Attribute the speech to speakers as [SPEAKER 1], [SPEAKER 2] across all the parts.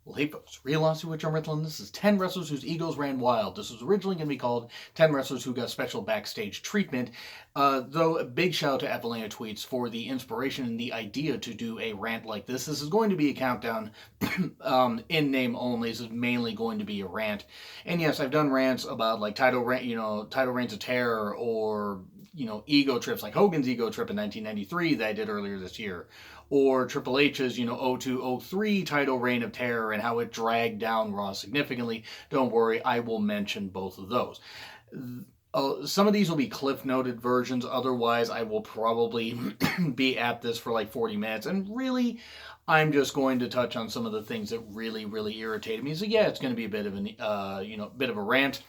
[SPEAKER 1] Well, hey folks, real honestly, which I'm Riddlin. This is 10 wrestlers whose egos ran wild. This was originally going to be called 10 wrestlers who got special backstage treatment. Though a big shout out to Avalana Tweets for the inspiration and the idea to do a rant like this. This is going to be a countdown in name only. This is mainly going to be a rant. And yes, I've done rants about like title reigns of terror, or ego trips, like Hogan's ego trip in 1993 that I did earlier this year, or Triple H's, 0203 title reign of terror and how it dragged down Raw significantly. Don't worry, I will mention both of those. Some of these will be cliff noted versions. Otherwise, I will probably be at this for like 40 minutes. And really, I'm just going to touch on some of the things that really, really irritated me. So yeah, it's going to be a bit of a rant.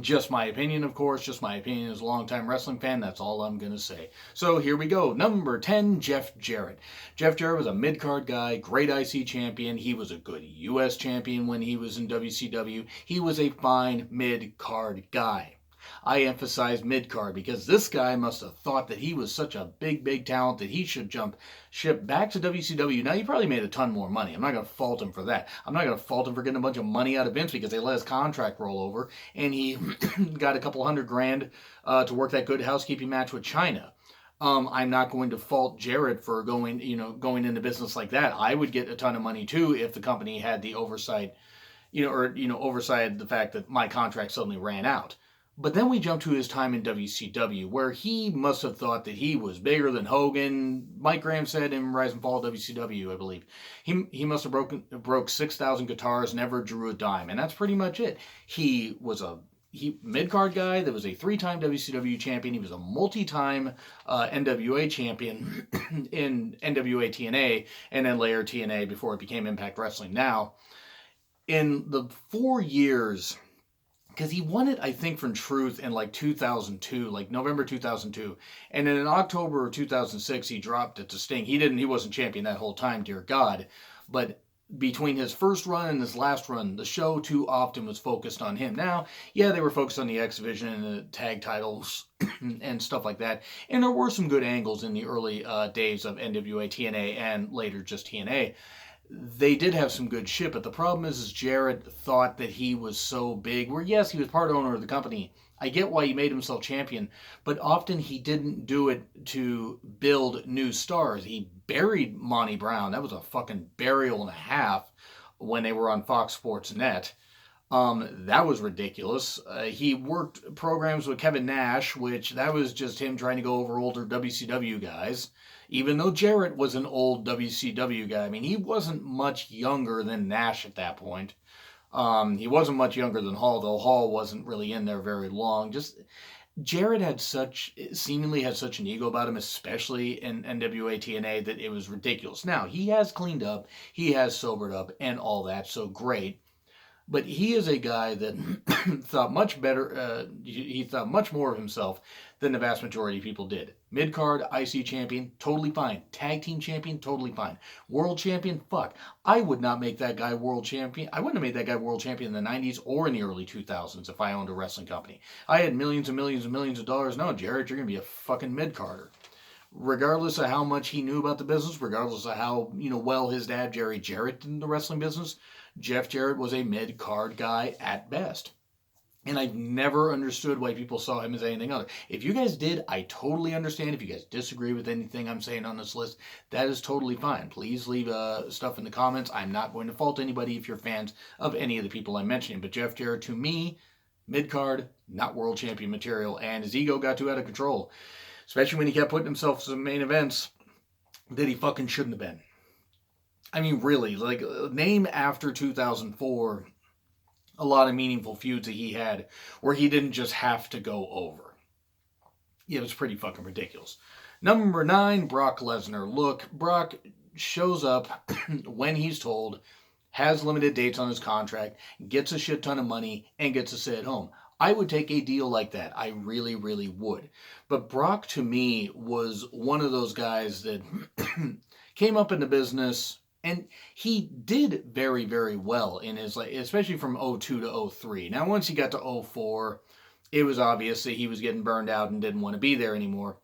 [SPEAKER 1] Just my opinion, of course. Just my opinion as a longtime wrestling fan. That's all I'm going to say. So here we go. Number 10, Jeff Jarrett. Jeff Jarrett was a mid-card guy, great IC champion. He was a good US champion when he was in WCW. He was a fine mid-card guy. I emphasize mid-card because this guy must have thought that he was such a big, big talent that he should jump ship back to WCW. Now, he probably made a ton more money. I'm not going to fault him for that. I'm not going to fault him for getting a bunch of money out of Vince because they let his contract roll over and he got a couple $100,000 to work that Good Housekeeping match with China. I'm not going to fault Jarrett for going into business like that. I would get a ton of money too if the company had the oversight, oversight the fact that my contract suddenly ran out. But then we jump to his time in WCW, where he must have thought that he was bigger than Hogan. Mike Graham said in Rise and Fall WCW, I believe, he must have broke 6,000 guitars, never drew a dime, and that's pretty much it. He was a mid-card guy that was a 3-time WCW champion. He was a multi-time NWA champion in NWA TNA, and then later TNA before it became Impact Wrestling. Now, in the 4 years, because he won it, I think, from Truth in like 2002, like November 2002. And then in October of 2006, he dropped it to Sting. He wasn't champion that whole time, dear God. But between his first run and his last run, the show too often was focused on him. Now, yeah, they were focused on the X Division and the tag titles and stuff like that. And there were some good angles in the early days of NWA TNA and later just TNA. They did have some good shit, but the problem is Jarrett thought that he was so big, where yes, he was part owner of the company. I get why he made himself champion, but often he didn't do it to build new stars. He buried Monty Brown. That was a fucking burial and a half when they were on Fox Sports Net. That was ridiculous. He worked programs with Kevin Nash, which that was just him trying to go over older WCW guys. Even though Jarrett was an old WCW guy, I mean, he wasn't much younger than Nash at that point. He wasn't much younger than Hall, though Hall wasn't really in there very long. Just Jarrett seemingly had such an ego about him, especially in NWA TNA, that it was ridiculous. Now, he has cleaned up, he has sobered up, and all that, so great. But he is a guy that thought much better, he thought much more of himself than the vast majority of people did. Mid-card, IC champion, totally fine. Tag team champion, totally fine. World champion, fuck. I would not make that guy world champion. I wouldn't have made that guy world champion in the 90s or in the early 2000s if I owned a wrestling company. I had millions and millions and millions of dollars. No, Jarrett, you're going to be a fucking mid-carder. Regardless of how much he knew about the business, regardless of how, well his dad, Jerry Jarrett, did in the wrestling business, Jeff Jarrett was a mid-card guy at best. And I've never understood why people saw him as anything other. If you guys did, I totally understand. If you guys disagree with anything I'm saying on this list, that is totally fine. Please leave stuff in the comments. I'm not going to fault anybody if you're fans of any of the people I'm mentioning. But Jeff Jarrett, to me, mid-card, not world champion material. And his ego got too out of control. Especially when he kept putting himself in main events that he fucking shouldn't have been. I mean, really, like, name after 2004 a lot of meaningful feuds that he had where he didn't just have to go over. It was pretty fucking ridiculous. Number 9, Brock Lesnar. Look, Brock shows up when he's told, has limited dates on his contract, gets a shit ton of money, and gets to sit at home. I would take a deal like that. I really, really would. But Brock, to me, was one of those guys that came up in the business, and he did very, very well in his, especially from 02 to 03. Now, once he got to 04, it was obvious that he was getting burned out and didn't want to be there anymore.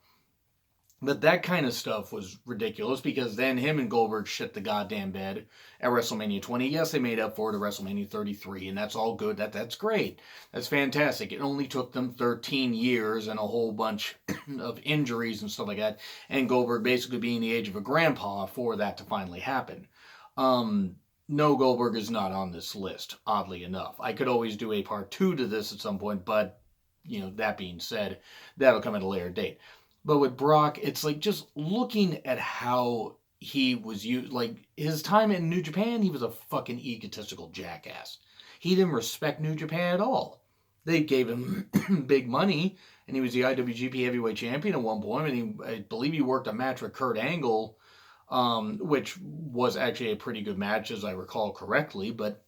[SPEAKER 1] But that kind of stuff was ridiculous because then him and Goldberg shit the goddamn bed at WrestleMania 20. Yes, they made up for it at WrestleMania 33, and that's all good. That's great. That's fantastic. It only took them 13 years and a whole bunch of injuries and stuff like that, and Goldberg basically being the age of a grandpa for that to finally happen. No, Goldberg is not on this list, oddly enough. I could always do a part two to this at some point, but, that being said, that'll come at a later date. But with Brock, it's like just looking at how he was used, like his time in New Japan, he was a fucking egotistical jackass. He didn't respect New Japan at all. They gave him big money, and he was the IWGP Heavyweight Champion at one point, and I believe he worked a match with Kurt Angle, which was actually a pretty good match, as I recall correctly, but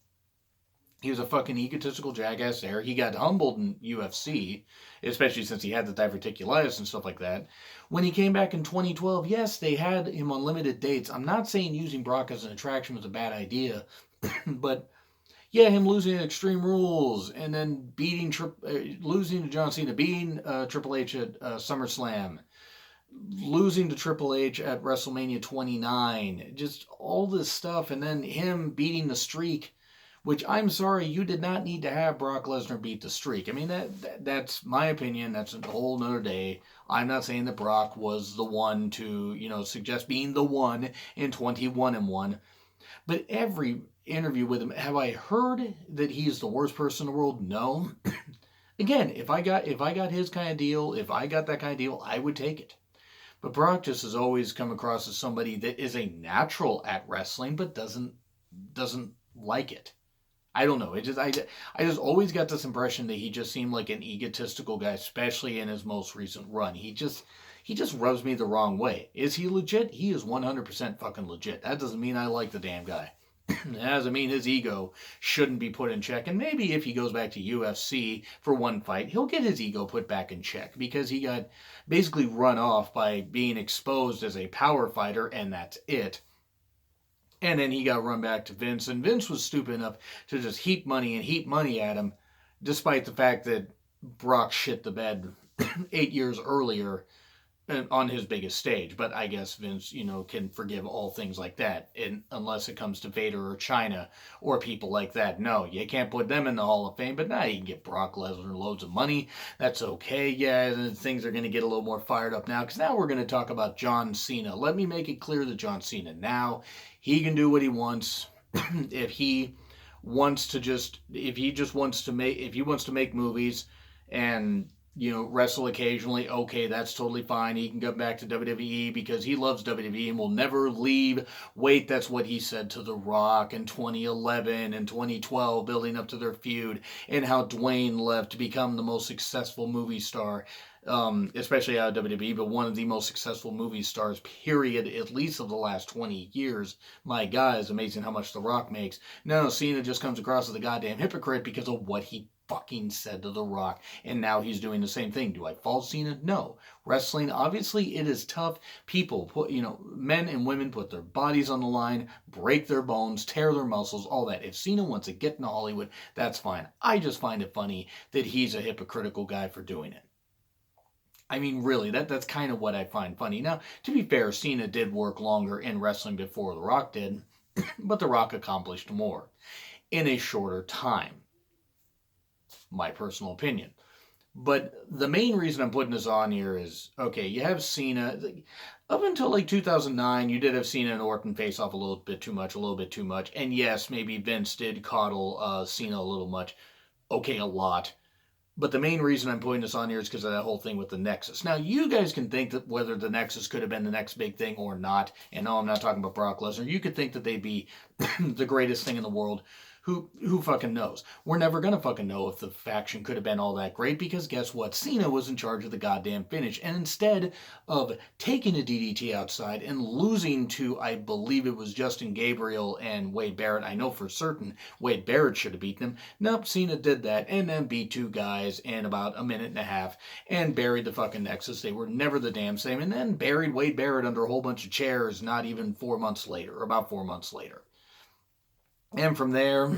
[SPEAKER 1] he was a fucking egotistical jackass there. He got humbled in UFC, especially since he had the diverticulitis and stuff like that. When he came back in 2012, yes, they had him on limited dates. I'm not saying using Brock as an attraction was a bad idea, but yeah, him losing Extreme Rules and then losing to John Cena, beating Triple H at SummerSlam, losing to Triple H at WrestleMania 29, just all this stuff, and then him beating the streak, which I'm sorry, you did not need to have Brock Lesnar beat the streak. I mean, that's my opinion. That's a whole nother day. I'm not saying that Brock was the one to, suggest being the one in 21-1. But every interview with him, have I heard that he's the worst person in the world? No. Again, if I got his kind of deal, if I got that kind of deal, I would take it. But Brock just has always come across as somebody that is a natural at wrestling, but doesn't like it. I don't know. I just always got this impression that he just seemed like an egotistical guy, especially in his most recent run. He just rubs me the wrong way. Is he legit? He is 100% fucking legit. That doesn't mean I like the damn guy. It doesn't mean his ego shouldn't be put in check. And maybe if he goes back to UFC for one fight, he'll get his ego put back in check because he got basically run off by being exposed as a power fighter, and that's it. And then he got run back to Vince, and Vince was stupid enough to just heap money at him, despite the fact that Brock shit the bed 8 years earlier on his biggest stage. But I guess Vince, can forgive all things like that, unless it comes to Vader or China or people like that. No, you can't put them in the Hall of Fame, but now you can get Brock Lesnar loads of money. That's okay. Yeah, things are going to get a little more fired up now, because now we're going to talk about John Cena. Let me make it clear that John Cena now, he can do what he wants. if he wants to make movies and wrestle occasionally, okay, that's totally fine. He can go back to WWE because he loves WWE and will never leave. Wait, that's what he said to The Rock in 2011 and 2012, building up to their feud, and how Dwayne left to become the most successful movie star, especially out of WWE, but one of the most successful movie stars, period, at least of the last 20 years. My God, it's amazing how much The Rock makes. No, Cena just comes across as a goddamn hypocrite because of what he fucking said to The Rock, and now he's doing the same thing. Do I fault Cena? No. Wrestling, obviously, it is tough. People men and women put their bodies on the line, break their bones, tear their muscles, all that. If Cena wants to get into Hollywood, that's fine. I just find it funny that he's a hypocritical guy for doing it. I mean, really, that's kind of what I find funny. Now, to be fair, Cena did work longer in wrestling before The Rock did, but The Rock accomplished more in a shorter time. My personal opinion. But the main reason I'm putting this on here is, okay, you have Cena. Up until like 2009, you did have Cena and Orton face off a little bit too much. And yes, maybe Vince did coddle Cena a little much. Okay, a lot. But the main reason I'm putting this on here is because of that whole thing with the Nexus. Now, you guys can think that whether the Nexus could have been the next big thing or not. And no, I'm not talking about Brock Lesnar. You could think that they'd be the greatest thing in the world. Who fucking knows? We're never gonna fucking know if the faction could have been all that great, because guess what? Cena was in charge of the goddamn finish. And instead of taking a DDT outside and losing to, I believe it was Justin Gabriel and Wade Barrett, I know for certain Wade Barrett should have beaten him. Nope, Cena did that and then beat two guys in about a minute and a half and buried the fucking Nexus. They were never the damn same. And then buried Wade Barrett under a whole bunch of chairs not even 4 months later, or about 4 months later. And from there,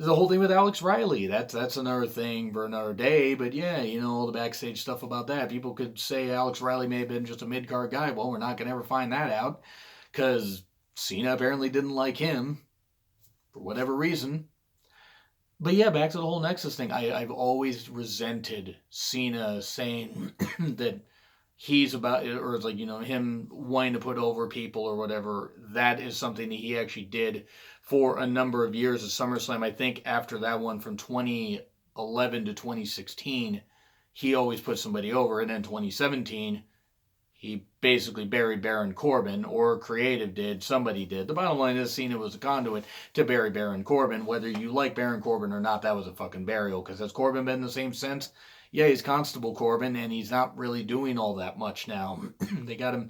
[SPEAKER 1] the whole thing with Alex Riley, that's another thing for another day. But yeah, all the backstage stuff about that. People could say Alex Riley may have been just a mid card guy. Well, we're not gonna ever find that out because Cena apparently didn't like him for whatever reason. But yeah, back to the whole Nexus thing. I've always resented Cena saying that he's about, or it's like, him wanting to put over people or whatever. That is something that he actually did for a number of years at SummerSlam. I think after that one from 2011 to 2016, he always put somebody over. And then 2017, he basically buried Baron Corbin, or creative did, somebody did. The bottom line is Cena was a conduit to bury Baron Corbin. Whether you like Baron Corbin or not, that was a fucking burial. Because has Corbin been the same since? Yeah, he's Constable Corbin, and he's not really doing all that much now. They got him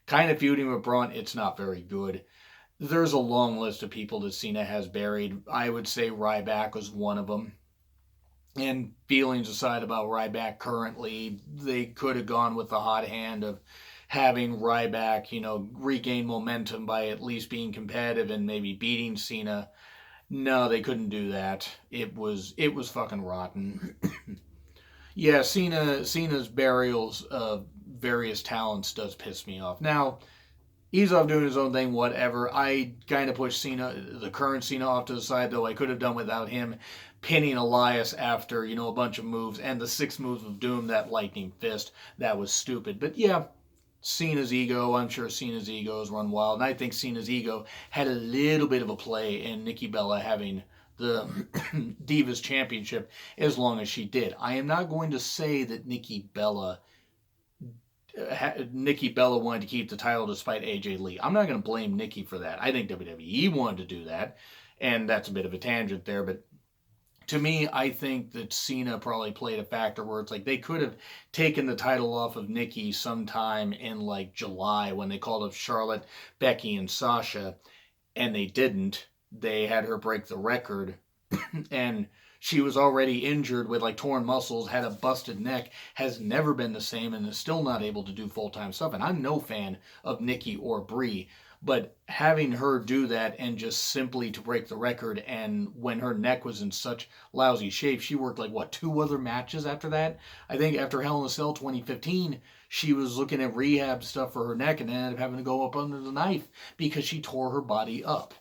[SPEAKER 1] kind of feuding with Braun. It's not very good. There's a long list of people that Cena has buried. I would say Ryback was one of them. And feelings aside about Ryback currently, they could have gone with the hot hand of having Ryback, regain momentum by at least being competitive and maybe beating Cena. No, they couldn't do that. It was fucking rotten. Yeah, Cena's burials of various talents does piss me off. Now, he's off doing his own thing, whatever. I kind of pushed the current Cena, off to the side, though I could have done without him pinning Elias after, a bunch of moves, and the 6 moves of Doom, that lightning fist, that was stupid. But yeah, Cena's ego, I'm sure Cena's ego has run wild, and I think Cena's ego had a little bit of a play in Nikki Bella having the Divas Championship as long as she did. I am not going to say that Nikki Bella wanted to keep the title despite AJ Lee. I'm not going to blame Nikki for that. I think WWE wanted to do that, and that's a bit of a tangent there, but to me, I think that Cena probably played a factor where it's like they could have taken the title off of Nikki sometime in like July when they called up Charlotte, Becky, and Sasha, and they didn't. They had her break the record, and she was already injured with like torn muscles, had a busted neck, has never been the same, and is still not able to do full-time stuff. And I'm no fan of Nikki or Brie, but having her do that and just simply to break the record, and when her neck was in such lousy shape, she worked like, 2 other matches after that? I think after Hell in a Cell 2015, she was looking at rehab stuff for her neck and ended up having to go up under the knife because she tore her body up.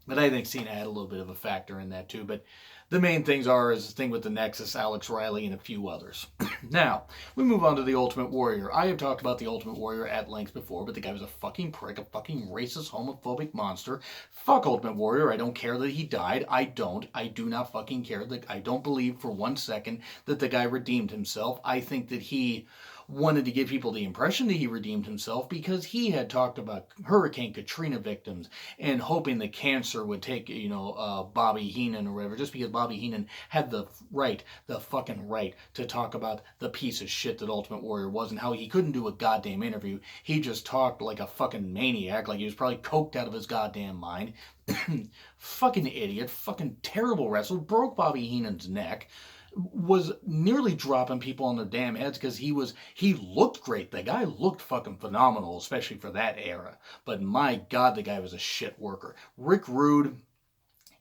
[SPEAKER 1] But I think Cena had a little bit of a factor in that too. But the main things is the thing with the Nexus, Alex Riley, and a few others. Now, we move on to the Ultimate Warrior. I have talked about the Ultimate Warrior at length before, but the guy was a fucking prick, a fucking racist, homophobic monster. Fuck Ultimate Warrior. I don't care that he died. I do not fucking care. I don't believe for 1 second that the guy redeemed himself. I think that he wanted to give people the impression that he redeemed himself because he had talked about Hurricane Katrina victims and hoping that cancer would take, Bobby Heenan or whatever, just because Bobby Heenan had the fucking right to talk about the piece of shit that Ultimate Warrior was and how he couldn't do a goddamn interview. He just talked like a fucking maniac, like he was probably coked out of his goddamn mind. Fucking idiot, fucking terrible wrestler, broke Bobby Heenan's neck, was nearly dropping people on their damn heads because he looked great. The guy looked fucking phenomenal, especially for that era. But my God, the guy was a shit worker. Rick Rude,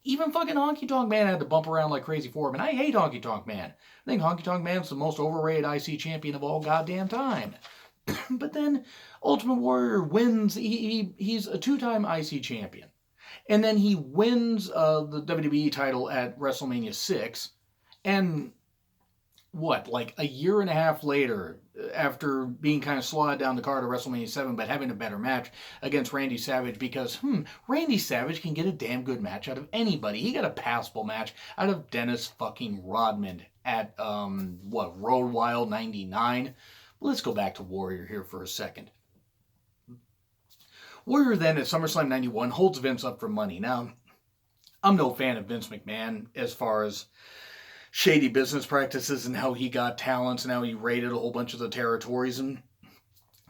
[SPEAKER 1] even fucking Honky Tonk Man had to bump around like crazy for him. And I hate Honky Tonk Man. I think Honky Tonk Man's the most overrated IC champion of all goddamn time. But then Ultimate Warrior wins. He's a 2-time IC champion. And then he wins the WWE title at WrestleMania 6. And like a year and a half later, after being kind of slotted down the card of WrestleMania 7, but having a better match against Randy Savage because, Randy Savage can get a damn good match out of anybody. He got a passable match out of Dennis fucking Rodman at, Road Wild 99. Let's go back to Warrior here for a second. Warrior then at SummerSlam 91 holds Vince up for money. Now, I'm no fan of Vince McMahon as far as shady business practices and how he got talents and how he raided a whole bunch of the territories. And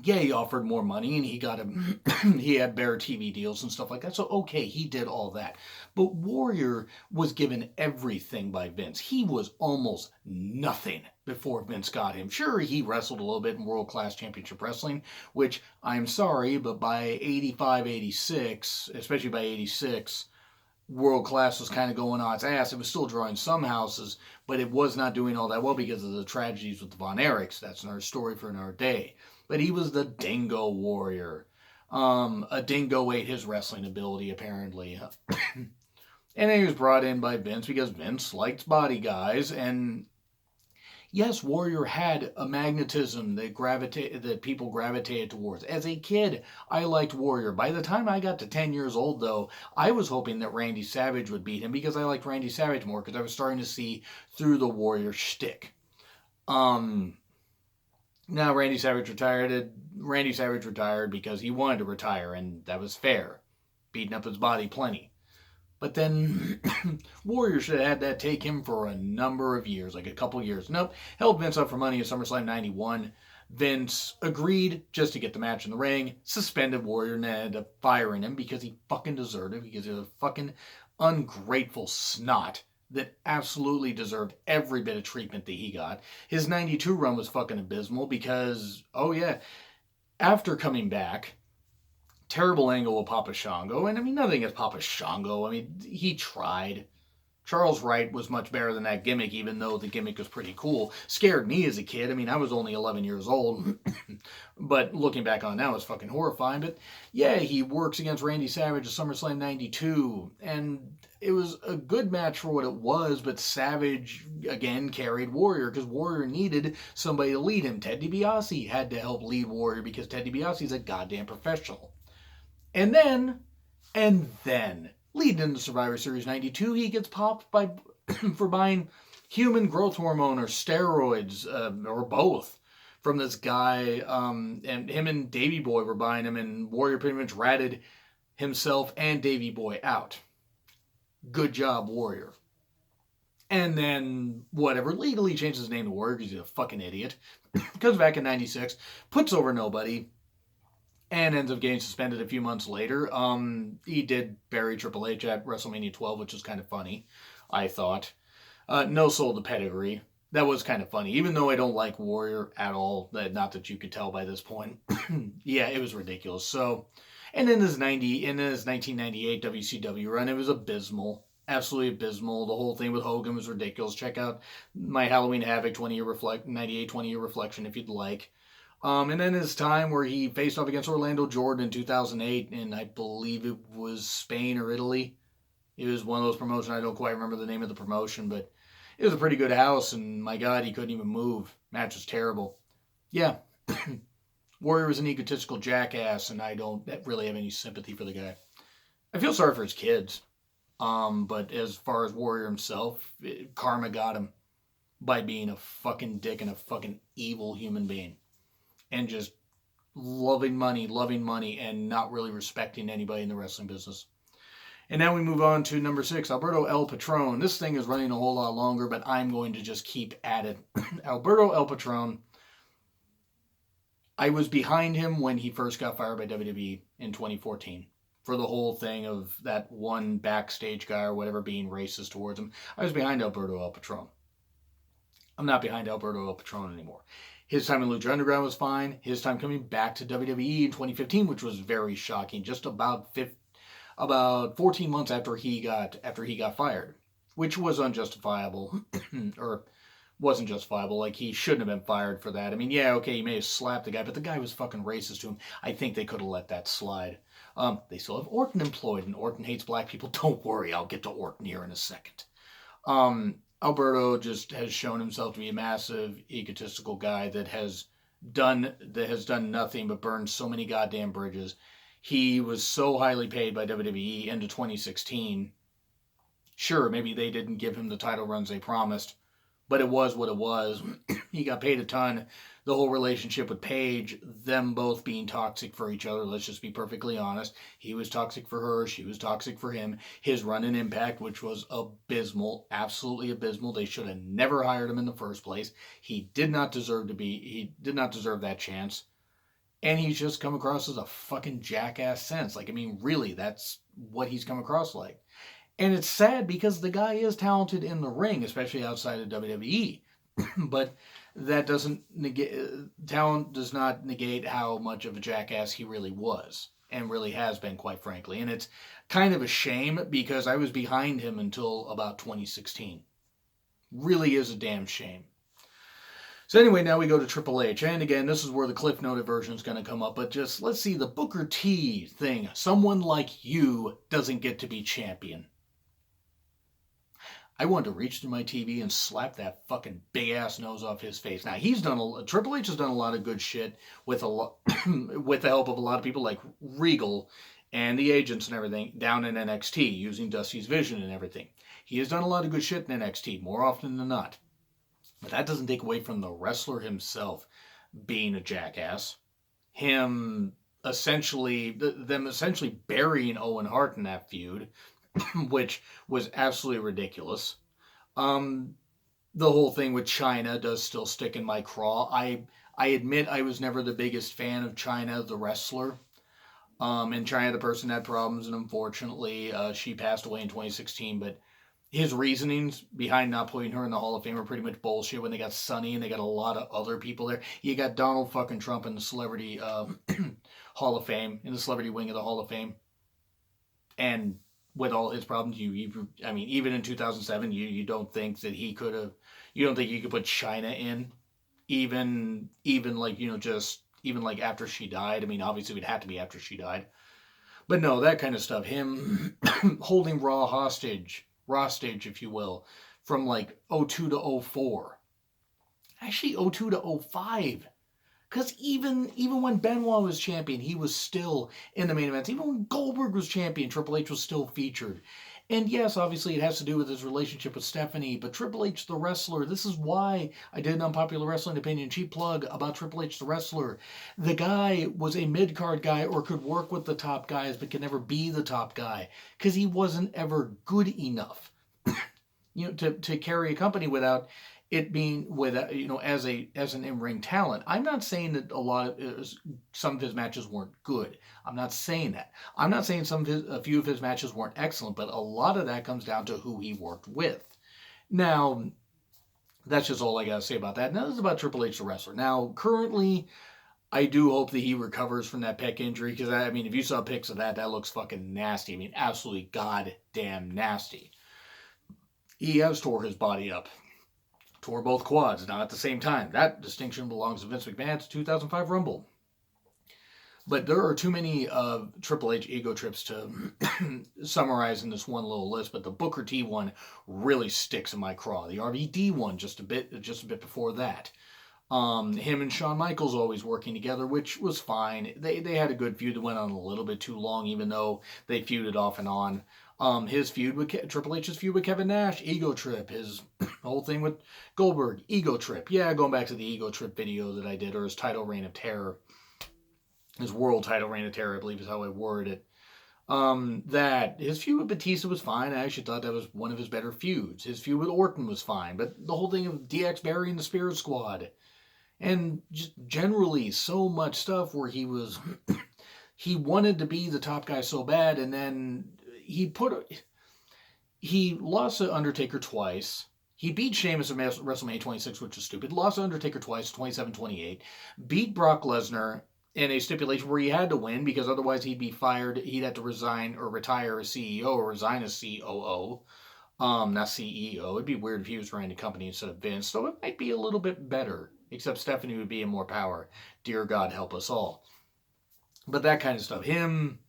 [SPEAKER 1] yeah, he offered more money and he had better TV deals and stuff like that. So okay, he did all that. But Warrior was given everything by Vince. He was almost nothing before Vince got him. Sure, he wrestled a little bit in World Class Championship Wrestling, which I'm sorry, but by 85, 86, especially by 86, world class was kind of going on its ass. It was still drawing some houses, but it was not doing all that well because of the tragedies with the Von Erichs. That's another story for another day. But he was the Dingo Warrior. A dingo ate his wrestling ability, apparently. And he was brought in by Vince because Vince liked body guys. And yes, Warrior had a magnetism that people gravitated towards. As a kid, I liked Warrior. By the time I got to 10 years old, though, I was hoping that Randy Savage would beat him because I liked Randy Savage more because I was starting to see through the Warrior shtick. Now Randy Savage retired. Randy Savage retired because he wanted to retire, and that was fair. Beating up his body plenty. But then Warrior should have had that take him for a number of years, like a couple years. Nope. Held Vince up for money at SummerSlam 91. Vince agreed just to get the match in the ring, suspended Warrior, and ended up firing him because he fucking deserved it, because he was a fucking ungrateful snot that absolutely deserved every bit of treatment that he got. His 92 run was fucking abysmal because, oh yeah, after coming back, terrible angle with Papa Shango. And I mean, nothing against Papa Shango. I mean, he tried. Charles Wright was much better than that gimmick, even though the gimmick was pretty cool. Scared me as a kid. I mean, I was only 11 years old. But looking back on it now, it's fucking horrifying. But yeah, he works against Randy Savage at SummerSlam 92. And it was a good match for what it was, but Savage, again, carried Warrior because Warrior needed somebody to lead him. Ted DiBiase had to help lead Warrior because Ted DiBiase is a goddamn professional. And then, leading into Survivor Series 92, he gets popped for buying human growth hormone or steroids, or both, from this guy. And him and Davey Boy were buying him, and Warrior pretty much ratted himself and Davey Boy out. Good job, Warrior. And then, whatever, legally changes his name to Warrior because he's a fucking idiot. Comes back in 96, puts over nobody, and ends up getting suspended a few months later. He did bury Triple H at WrestleMania 12, which was kind of funny, I thought. No soul to pedigree. That was kind of funny, even though I don't like Warrior at all. Not that you could tell by this point. Yeah, it was ridiculous. So, and in his 1998 WCW run, it was abysmal. Absolutely abysmal. The whole thing with Hogan was ridiculous. Check out my Halloween Havoc 98 20-year reflection if you'd like. And then his time where he faced off against Orlando Jordan in 2008, and I believe it was Spain or Italy. It was one of those promotions. I don't quite remember the name of the promotion, but it was a pretty good house, and my God, he couldn't even move. Match was terrible. Yeah. Warrior was an egotistical jackass, and I don't really have any sympathy for the guy. I feel sorry for his kids. But as far as Warrior himself, karma got him by being a fucking dick and a fucking evil human being. And just loving money, and not really respecting anybody in the wrestling business. And now we move on to number 6, Alberto El Patron. This thing is running a whole lot longer, but I'm going to just keep at it. Alberto El Patron, I was behind him when he first got fired by WWE in 2014 for the whole thing of that one backstage guy or whatever being racist towards him. I was behind Alberto El Patron. I'm not behind Alberto El Patron anymore. His time in Lucha Underground was fine. His time coming back to WWE in 2015, which was very shocking, just about 14 months after he got fired, which was unjustifiable, or wasn't justifiable. Like, he shouldn't have been fired for that. I mean, yeah, okay, he may have slapped the guy, but the guy was fucking racist to him. I think they could have let that slide. They still have Orton employed, and Orton hates black people. Don't worry, I'll get to Orton here in a second. Alberto just has shown himself to be a massive egotistical guy that has done nothing but burn so many goddamn bridges. He was so highly paid by WWE into 2016. Sure, maybe they didn't give him the title runs they promised, but it was what it was. He got paid a ton. The whole relationship with Paige, them both being toxic for each other, let's just be perfectly honest. He was toxic for her, she was toxic for him. His run in Impact, which was abysmal, absolutely abysmal. They should have never hired him in the first place. He did not deserve that chance. And he's just come across as a fucking jackass since. Like, I mean, really, that's what he's come across like. And it's sad because the guy is talented in the ring, especially outside of WWE. But talent does not negate how much of a jackass he really was. and really has been, quite frankly. And it's kind of a shame because I was behind him until about 2016. Really is a damn shame. So anyway, now we go to Triple H, and again, this is where the Cliff Noted version is going to come up. But just let's see the Booker T thing. Someone like you doesn't get to be champion. I wanted to reach through my TV and slap that fucking big ass nose off his face. Now Triple H has done a lot of good shit with with the help of a lot of people like Regal and the agents and everything down in NXT using Dusty's vision and everything. He has done a lot of good shit in NXT more often than not. But that doesn't take away from the wrestler himself being a jackass. Them essentially burying Owen Hart in that feud, which was absolutely ridiculous. The whole thing with China does still stick in my craw. I admit I was never the biggest fan of China, the wrestler. And China, the person, had problems, and unfortunately, she passed away in 2016. But his reasonings behind not putting her in the Hall of Fame are pretty much bullshit. When they got Sonny and they got a lot of other people there, you got Donald fucking Trump in the celebrity Hall of Fame, in the celebrity wing of the Hall of Fame, and with all his problems, I mean, even in 2007, you don't think that he could have, you don't think you could put China in, even like, just even like after she died. I mean, obviously it would have to be after she died, but no, that kind of stuff. Him holding Raw hostage, if you will, from like 02 to 04. Actually, 02 to 05. Because even when Benoit was champion, he was still in the main events. Even when Goldberg was champion, Triple H was still featured. And yes, obviously it has to do with his relationship with Stephanie, but Triple H the wrestler, this is why I did an Unpopular Wrestling Opinion cheap plug about Triple H the wrestler. The guy was a mid-card guy or could work with the top guys but could never be the top guy because he wasn't ever good enough to carry a company without it being as an in-ring talent. I'm not saying that some of his matches weren't good. I'm not saying that. I'm not saying a few of his matches weren't excellent, but a lot of that comes down to who he worked with. Now, that's just all I gotta say about that. Now, this is about Triple H the wrestler. Now, currently, I do hope that he recovers from that pec injury, because I mean, if you saw pics of that looks fucking nasty. I mean, absolutely goddamn nasty. He has tore his body up. Tore both quads, not at the same time. That distinction belongs to Vince McMahon's 2005 Rumble. But there are too many Triple H ego trips to summarize in this one little list. But the Booker T one really sticks in my craw. The RVD one just a bit before that. Him and Shawn Michaels always working together, which was fine. They had a good feud that went on a little bit too long, even though they feuded off and on. His feud with Triple H's feud with Kevin Nash, ego trip. His whole thing with Goldberg, ego trip. Yeah, going back to the ego trip video that I did, or his title reign of terror. His world title reign of terror, I believe is how I worded it. That his feud with Batista was fine. I actually thought that was one of his better feuds. His feud with Orton was fine. But the whole thing of DX burying the Spirit Squad. And just generally so much stuff where he wanted to be the top guy so bad, and then he lost to Undertaker twice. He beat Sheamus at WrestleMania 26, which was stupid. Lost to Undertaker twice, 27-28. Beat Brock Lesnar in a stipulation where he had to win, because otherwise he'd be fired. He'd have to resign or retire as CEO or resign as COO. Not CEO. It'd be weird if he was running the company instead of Vince. So it might be a little bit better. Except Stephanie would be in more power. Dear God, help us all. But that kind of stuff. Him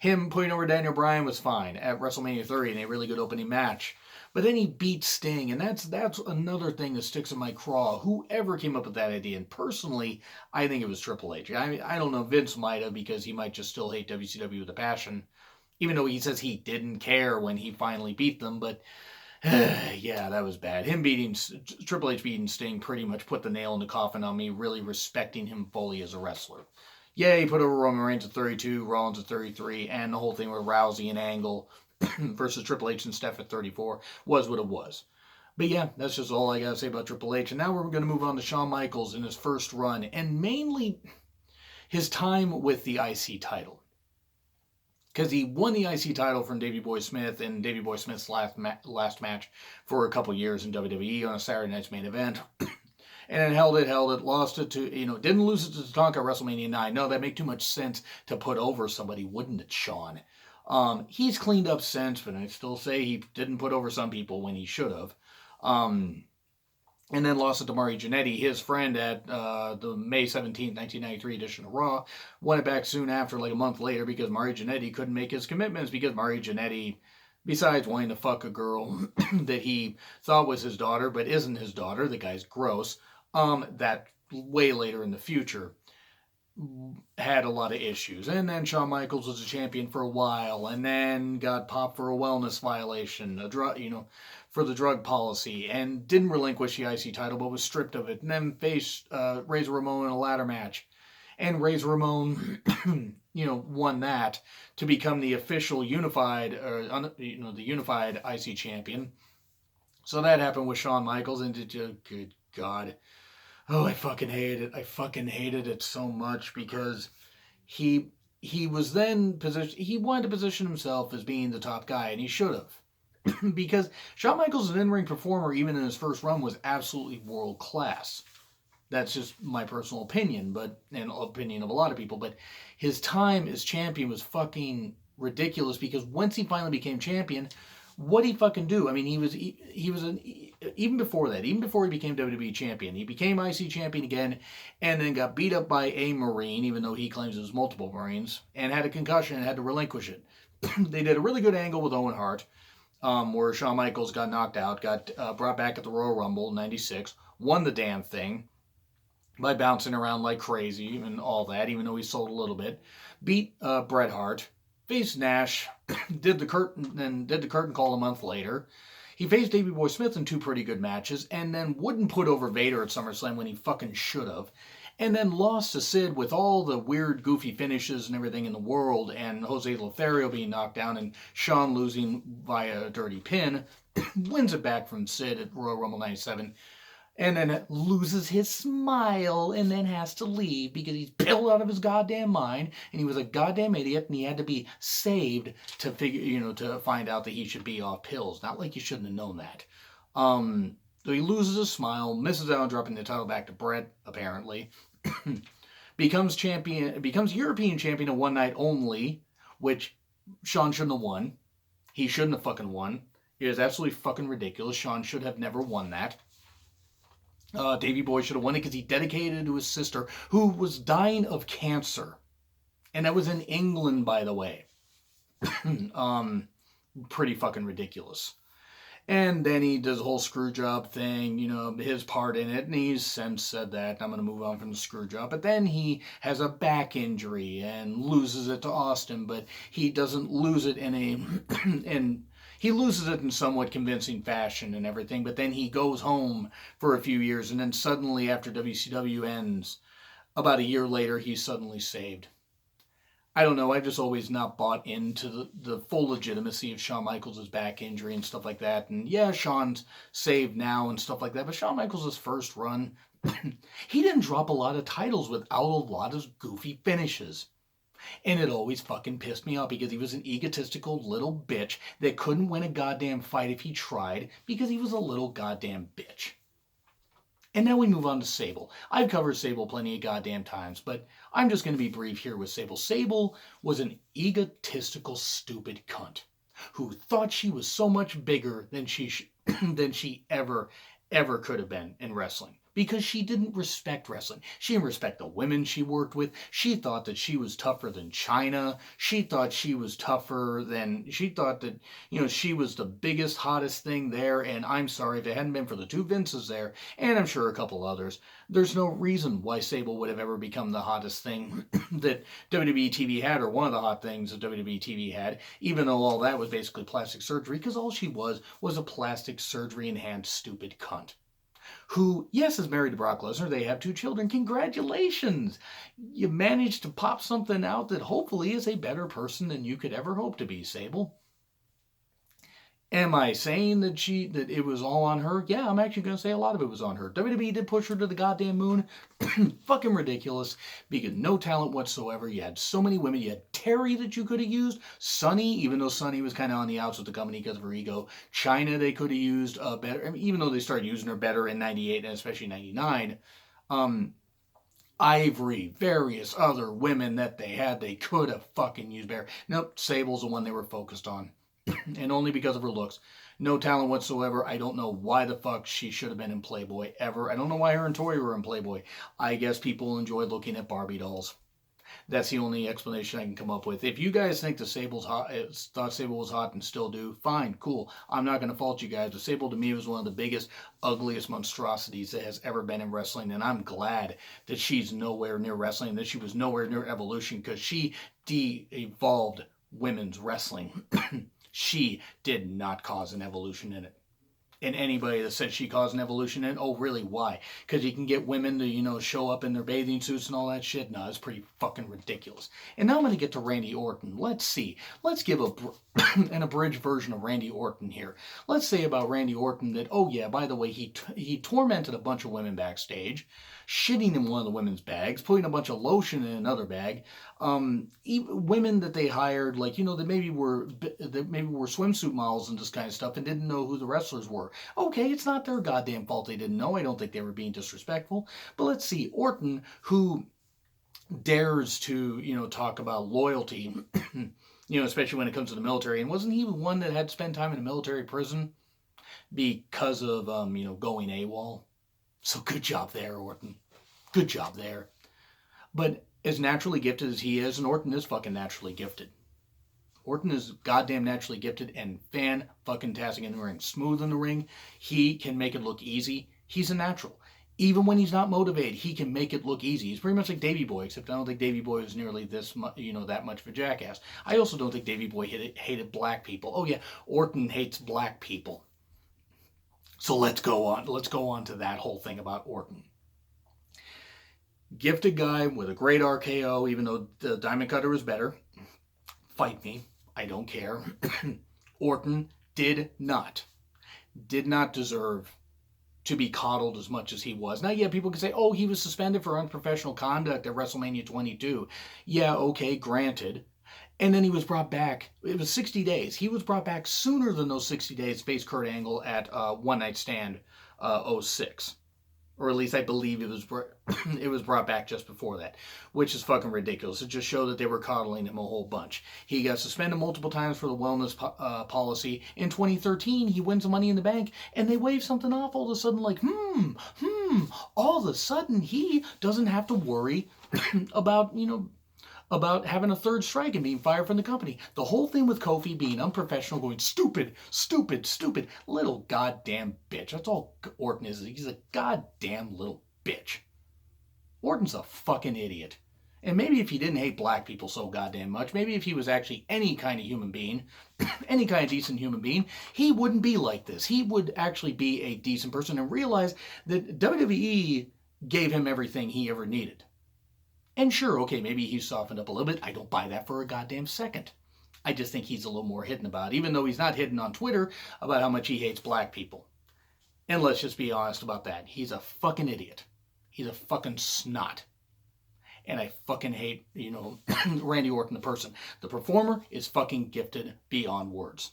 [SPEAKER 1] putting over Daniel Bryan was fine at WrestleMania 30 in a really good opening match. But then he beat Sting, and that's another thing that sticks in my craw. Whoever came up with that idea, and personally, I think it was Triple H. I don't know, Vince might have, because he might just still hate WCW with a passion, even though he says he didn't care when he finally beat them, but yeah, that was bad. Triple H beating Sting pretty much put the nail in the coffin on me really respecting him fully as a wrestler. Yeah, he put over Roman Reigns at 32, Rollins at 33, and the whole thing with Rousey and Angle versus Triple H and Steph at 34 was what it was. But yeah, that's just all I gotta say about Triple H. And now we're going to move on to Shawn Michaels in his first run, and mainly his time with the IC title. Because he won the IC title from Davey Boy Smith in Davey Boy Smith's last match for a couple years in WWE on a Saturday Night's Main Event. and then held it, lost it to, didn't lose it to Tatanka at WrestleMania 9. No, that make too much sense to put over somebody, wouldn't it, Sean? He's cleaned up since, but I still say he didn't put over some people when he should have. And then lost it to Mari Jannetty, his friend, at the May 17th, 1993 edition of Raw. Won it back soon after, like a month later, because Mari Jannetty couldn't make his commitments, because Mari Jannetty, besides wanting to fuck a girl that he thought was his daughter, but isn't his daughter, the guy's gross, that way later in the future, had a lot of issues. And then Shawn Michaels was a champion for a while, and then got popped for a wellness violation, for the drug policy, and didn't relinquish the IC title, but was stripped of it, and then faced Razor Ramon in a ladder match. And Razor Ramon, won that to become the official unified, the unified IC champion. So that happened with Shawn Michaels, and good God. Oh, I fucking hated it. I fucking hated it so much, because he was then he wanted to position himself as being the top guy, and he should have. Because Shawn Michaels, an in-ring performer, even in his first run, was absolutely world class. That's just my personal opinion, and opinion of a lot of people. But his time as champion was fucking ridiculous, because once he finally became champion, what'd he fucking do? I mean, he was even before that, even before he became WWE champion, he became IC champion again, and then got beat up by a Marine, even though he claims it was multiple Marines, and had a concussion and had to relinquish it. They did a really good angle with Owen Hart, where Shawn Michaels got knocked out, got brought back at the Royal Rumble in '96, won the damn thing by bouncing around like crazy and all that, even though he sold a little bit. Beat Bret Hart, faced Nash, did the curtain call a month later. He faced Davey Boy Smith in 2 pretty good matches, and then wouldn't put over Vader at SummerSlam when he fucking should have. And then lost to Sid with all the weird, goofy finishes and everything in the world, and Jose Lothario being knocked down, and Shawn losing via a dirty pin. Wins it back from Sid at Royal Rumble 97. And then loses his smile, and then has to leave because he's pilled out of his goddamn mind, and he was a goddamn idiot, and he had to be saved to to find out that he should be off pills. Not like you shouldn't have known that. So he loses his smile, misses out on dropping the title back to Bret, apparently. becomes European champion of one night only, which Shawn shouldn't have won. He shouldn't have fucking won. It is absolutely fucking ridiculous. Shawn should have never won that. Davey Boy should have won it because he dedicated it to his sister, who was dying of cancer. And that was in England, by the way. Pretty fucking ridiculous. And then he does a whole screw job thing, his part in it, and he's since said that, I'm going to move on from the screw job. But then he has a back injury and loses it to Austin, but he doesn't lose it he loses it in somewhat convincing fashion and everything, but then he goes home for a few years, and then suddenly, after WCW ends, about a year later, he's suddenly saved. I don't know, I've just always not bought into the full legitimacy of Shawn Michaels' back injury and stuff like that. And yeah, Shawn's saved now and stuff like that, but Shawn Michaels' first run, he didn't drop a lot of titles without a lot of goofy finishes. And it always fucking pissed me off because he was an egotistical little bitch that couldn't win a goddamn fight if he tried because he was a little goddamn bitch. And now we move on to Sable. I've covered Sable plenty of goddamn times, but I'm just going to be brief here with Sable. Sable was an egotistical, stupid cunt who thought she was so much bigger than she ever could have been in wrestling. Because she didn't respect wrestling. She didn't respect the women she worked with. She thought that she was tougher than China. She thought she was she thought that, she was the biggest, hottest thing there. And I'm sorry, if it hadn't been for the 2 Vinces there, and I'm sure a couple others, there's no reason why Sable would have ever become the hottest thing that WWE TV had, or one of the hot things that WWE TV had, even though all that was basically plastic surgery, because all she was a plastic surgery-enhanced stupid cunt. Who, yes, is married to Brock Lesnar. They have 2 children. Congratulations! You managed to pop something out that hopefully is a better person than you could ever hope to be, Sable. Am I saying that it was all on her? Yeah, I'm actually going to say a lot of it was on her. WWE did push her to the goddamn moon. Fucking ridiculous. Because no talent whatsoever. You had so many women. You had Terry that you could have used. Sunny, even though Sunny was kind of on the outs with the company because of her ego. China, they could have used better. I mean, even though they started using her better in '98 and especially '99. Ivory, various other women that they could have fucking used better. Nope, Sable's the one they were focused on. And only because of her looks. No talent whatsoever. I don't know why the fuck she should have been in Playboy ever. I don't know why her and Tori were in Playboy. I guess people enjoy looking at Barbie dolls. That's the only explanation I can come up with. If you guys think the Sable's hot, thought Sable was hot and still do, fine, cool. I'm not going to fault you guys. But Sable to me was one of the biggest, ugliest monstrosities that has ever been in wrestling, and I'm glad that she's nowhere near wrestling, that she was nowhere near Evolution, because she de-evolved women's wrestling. She did not cause an evolution in it. And anybody that says she caused an evolution in it, oh, really, why? Because you can get women to, show up in their bathing suits and all that shit? No, it's pretty fucking ridiculous. And now I'm going to get to Randy Orton. Let's see. Let's give an abridged version of Randy Orton here. Let's say about Randy Orton that, oh, yeah, by the way, he tormented a bunch of women backstage, shitting in one of the women's bags, putting a bunch of lotion in another bag. Women that they hired, like, that maybe were swimsuit models and this kind of stuff and didn't know who the wrestlers were. Okay, it's not their goddamn fault they didn't know. I don't think they were being disrespectful. But let's see, Orton, who dares to, talk about loyalty, especially when it comes to the military. And wasn't he the one that had to spend time in a military prison because of, going AWOL? So good job there, Orton. Good job there. But as naturally gifted as he is, and Orton is fucking naturally gifted. Orton is goddamn naturally gifted and fan-fucking-tastic in the ring. Smooth in the ring. He can make it look easy. He's a natural. Even when he's not motivated, he can make it look easy. He's pretty much like Davey Boy, except I don't think Davey Boy was nearly this much, that much of a jackass. I also don't think Davey Boy hated black people. Oh yeah, Orton hates black people. So let's go on. Let's go on to that whole thing about Orton. Gifted guy with a great RKO, even though the Diamond Cutter was better. Fight me. I don't care. Orton did not deserve to be coddled as much as he was. Now, yeah, people can say, oh, he was suspended for unprofessional conduct at WrestleMania 22. Yeah, okay, granted. And then he was brought back. It was 60 days. He was brought back sooner than those 60 days to face Kurt Angle at One Night Stand 06. Or at least I believe it was brought back just before that, which is fucking ridiculous. It just showed that they were coddling him a whole bunch. He got suspended multiple times for the wellness policy. In 2013, he wins the Money in the Bank, and they wave something off all of a sudden like, all of a sudden he doesn't have to worry about having a third strike and being fired from the company. The whole thing with Kofi being unprofessional, going stupid, little goddamn bitch. That's all Orton is. He's a goddamn little bitch. Orton's a fucking idiot. And maybe if he didn't hate black people so goddamn much, maybe if he was actually any kind of human being, any kind of decent human being, he wouldn't be like this. He would actually be a decent person and realize that WWE gave him everything he ever needed. And sure, okay, maybe he's softened up a little bit. I don't buy that for a goddamn second. I just think he's a little more hidden about it, even though he's not hidden on Twitter about how much he hates black people. And let's just be honest about that. He's a fucking idiot. He's a fucking snot. And I fucking hate, Randy Orton, the person. The performer is fucking gifted beyond words.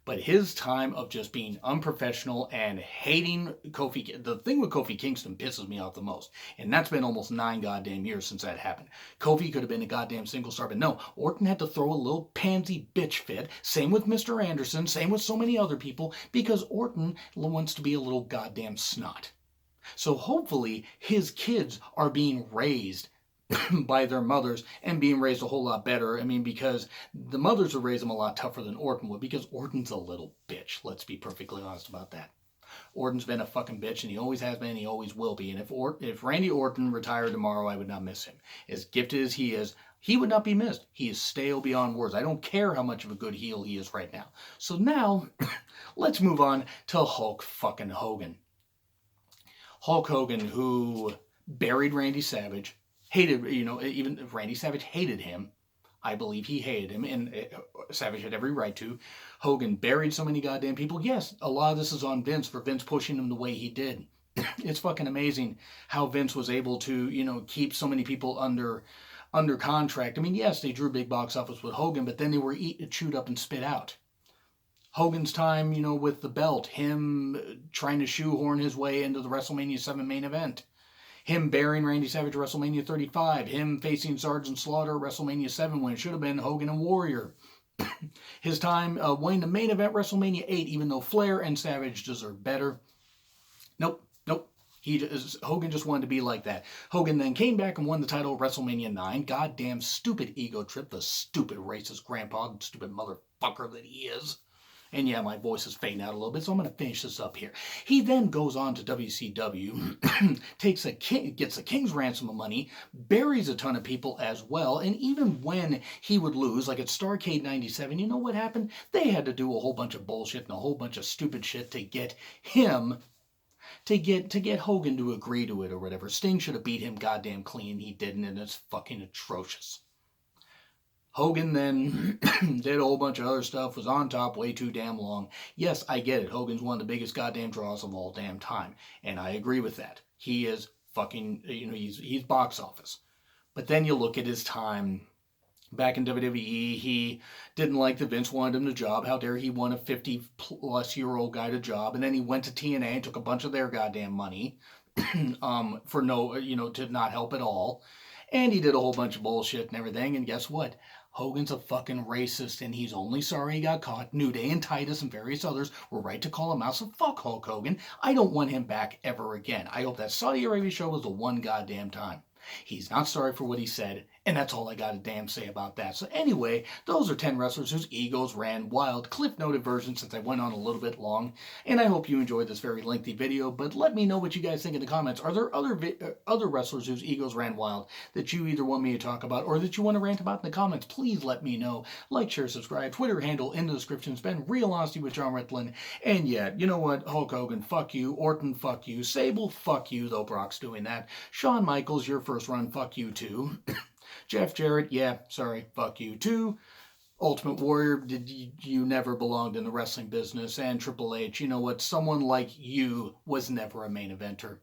[SPEAKER 1] But his time of just being unprofessional and hating Kofi, the thing with Kofi Kingston pisses me off the most. And that's been almost 9 goddamn years since that happened. Kofi could have been a goddamn single star, but no, Orton had to throw a little pansy bitch fit. Same with Mr. Anderson, same with so many other people, because Orton wants to be a little goddamn snot. So hopefully his kids are being raised by their mothers and being raised a whole lot better. I mean, because the mothers would raise them a lot tougher than Orton would, because Orton's a little bitch. Let's be perfectly honest about that. Orton's been a fucking bitch, and he always has been, and he always will be. And if Randy Orton retired tomorrow, I would not miss him. As gifted as he is, he would not be missed. He is stale beyond words. I don't care how much of a good heel he is right now. So now, let's move on to Hulk fucking Hogan. Hulk Hogan, who buried Randy Savage, hated, even Randy Savage hated him. I believe he hated him, and Savage had every right to. Hogan buried so many goddamn people. Yes, a lot of this is on Vince for Vince pushing him the way he did. It's fucking amazing how Vince was able to, keep so many people under contract. I mean, yes, they drew big box office with Hogan, but then they were chewed up and spit out. Hogan's time, with the belt, him trying to shoehorn his way into the WrestleMania 7 main event, him burying Randy Savage at WrestleMania 35, him facing Sergeant Slaughter at WrestleMania 7 when it should have been Hogan and Warrior. His time winning the main event WrestleMania 8, even though Flair and Savage deserved better. Nope. Hogan just wanted to be like that. Hogan then came back and won the title at WrestleMania 9. Goddamn stupid ego trip, the stupid racist grandpa, stupid motherfucker that he is. And yeah, my voice is fading out a little bit, so I'm going to finish this up here. He then goes on to WCW, gets a king's ransom of money, buries a ton of people as well, and even when he would lose, like at Starrcade 97, you know what happened? They had to do a whole bunch of bullshit and a whole bunch of stupid shit to get him to get Hogan to agree to it or whatever. Sting should have beat him goddamn clean. He didn't, and it's fucking atrocious. Hogan then did a whole bunch of other stuff, was on top way too damn long. Yes, I get it. Hogan's one of the biggest goddamn draws of all damn time. And I agree with that. He is fucking, he's box office. But then you look at his time back in WWE, he didn't like that Vince wanted him the job. How dare he want a 50-plus-year-old guy to job? And then he went to TNA and took a bunch of their goddamn money for to not help at all. And he did a whole bunch of bullshit and everything. And guess what? Hogan's a fucking racist, and he's only sorry he got caught. New Day and Titus and various others were right to call him out, so fuck Hulk Hogan. I don't want him back ever again. I hope that Saudi Arabia show was the one goddamn time. He's not sorry for what he said, and that's all I got to damn say about that. So anyway, those are 10 wrestlers whose egos ran wild. Cliff noted version since I went on a little bit long, and I hope you enjoyed this very lengthy video, but let me know what you guys think in the comments. Are there other wrestlers whose egos ran wild that you either want me to talk about or that you want to rant about in the comments? Please let me know. Like, share, subscribe, Twitter handle in the description. It's been Real Honesty with John Ritlin, and yeah, you know what? Hulk Hogan, fuck you. Orton, fuck you. Sable, fuck you, though Brock's doing that. Shawn Michaels, your first run, fuck you too. Jeff Jarrett, yeah, sorry, fuck you too. Ultimate Warrior, you never belonged in the wrestling business. And Triple H, you know what? Someone like you was never a main eventer.